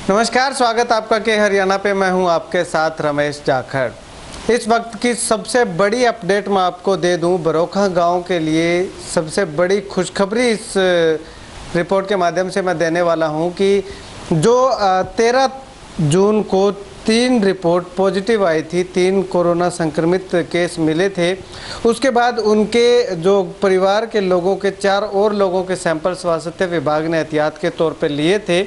नमस्कार, स्वागत आपका के हरियाणा पे। मैं हूं आपके साथ रमेश जाखड़। इस वक्त की सबसे बड़ी अपडेट मैं आपको दे दूं, बरोखा गांव के लिए सबसे बड़ी खुशखबरी इस रिपोर्ट के माध्यम से मैं देने वाला हूं कि जो 13 जून को 3 रिपोर्ट पॉजिटिव आई थी, 3 कोरोना संक्रमित केस मिले थे। उसके बाद उनके जो परिवार के लोगों के 4 और लोगों के सैंपल स्वास्थ्य विभाग ने एहतियात के तौर पर लिए थे,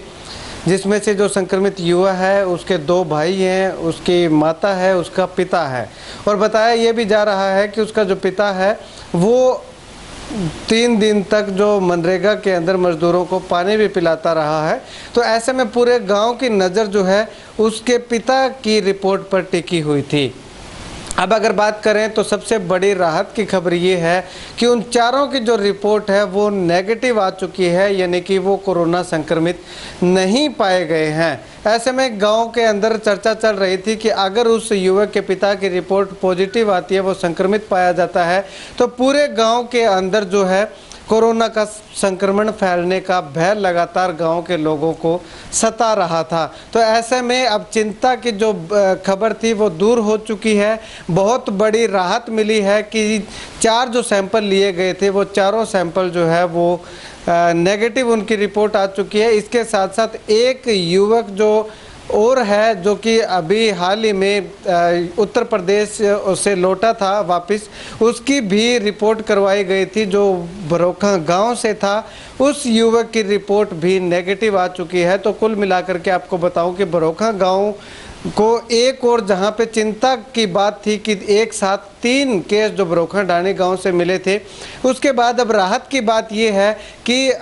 जिसमें से जो संक्रमित युवा है उसके 2 भाई हैं, उसकी माता है, उसका पिता है। और बताया ये भी जा रहा है कि उसका जो पिता है वो 3 दिन तक जो मनरेगा के अंदर मजदूरों को पानी भी पिलाता रहा है। तो ऐसे में पूरे गांव की नज़र जो है उसके पिता की रिपोर्ट पर टिकी हुई थी। अब अगर बात करें तो सबसे बड़ी राहत की खबर ये है कि उन चारों की जो रिपोर्ट है वो नेगेटिव आ चुकी है, यानी कि वो कोरोना संक्रमित नहीं पाए गए हैं। ऐसे में गांव के अंदर चर्चा चल रही थी कि अगर उस युवक के पिता की रिपोर्ट पॉजिटिव आती है, वो संक्रमित पाया जाता है, तो पूरे गांव के अंदर जो है कोरोना का संक्रमण फैलने का भय लगातार गांव के लोगों को सता रहा था। तो ऐसे में अब चिंता की जो खबर थी वो दूर हो चुकी है। बहुत बड़ी राहत मिली है कि 4 जो सैंपल लिए गए थे वो चारों सैंपल जो है वो नेगेटिव उनकी रिपोर्ट आ चुकी है। इसके साथ साथ एक युवक जो और है, जो कि अभी हाल ही में उत्तर प्रदेश से लौटा था वापस, उसकी भी रिपोर्ट करवाई गई थी, जो बरोखा गांव से था। उस युवक की रिपोर्ट भी नेगेटिव आ चुकी है। तो कुल मिलाकर के आपको बताऊं कि बरोखा गांव को एक और जहां पे चिंता की बात थी कि एक साथ 3 केस जो बरोखा ढाणी गांव से मिले थे, उसके बाद अब राहत की बात यह है कि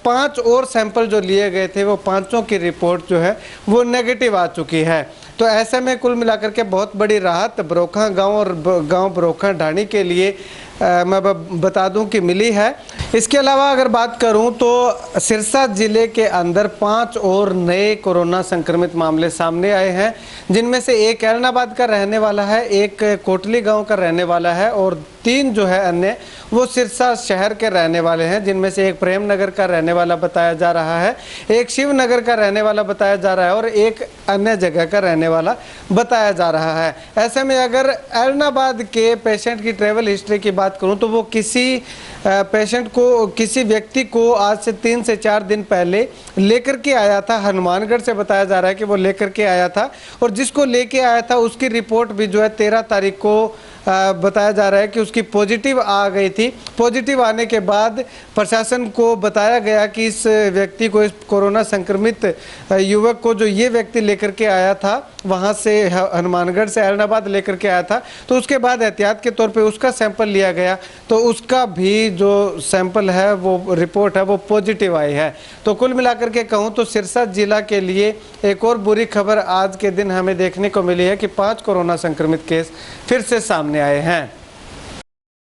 5 और सैंपल जो लिए गए थे वो 5 की रिपोर्ट जो है वो नेगेटिव आ चुकी है। तो ऐसे में कुल मिलाकर के बहुत बड़ी राहत बरोखा गांव और गांव बरोखा ढाणी के लिए मैं बता दूं कि मिली है। इसके अलावा अगर बात करूं तो सिरसा जिले के अंदर 5 और नए कोरोना संक्रमित मामले सामने आए हैं, जिनमें से एक ऐलनाबाद का रहने वाला है, एक कोटली गांव का रहने वाला है और 3 जो है अन्य वो सिरसा शहर के रहने वाले हैं, जिनमें से एक प्रेम नगर का रहने वाला बताया जा रहा है, एक शिव नगर का रहने वाला बताया जा रहा है और एक अन्य जगह का रहने वाला बताया जा रहा है। ऐसे में अगर ऐलनाबाद के पेशेंट की ट्रैवल हिस्ट्री की बात करूं तो वो किसी पेशेंट को, किसी व्यक्ति को आज से 3 से 4 दिन पहले लेकर के आया था, हनुमानगढ़ से बताया जा रहा है कि वो लेकर के आया था। और जिसको लेके आया था उसकी रिपोर्ट भी जो है 13 तारीख को बताया जा रहा है कि उसकी पॉजिटिव आ गई थी। पॉजिटिव आने के बाद प्रशासन को बताया गया कि इस व्यक्ति को, इस कोरोना संक्रमित युवक को जो ये व्यक्ति लेकर के आया था वहाँ से हनुमानगढ़ से ऐलनाबाद लेकर के आया था, तो उसके बाद एहतियात के तौर पे उसका सैंपल लिया गया, तो उसका भी जो सैंपल है वो रिपोर्ट है वो पॉजिटिव आई है। तो कुल मिलाकर के कहूँ तो सिरसा जिला के लिए एक और बुरी खबर आज के दिन हमें देखने को मिली है कि 5 कोरोना संक्रमित केस फिर से सामने आए हैं।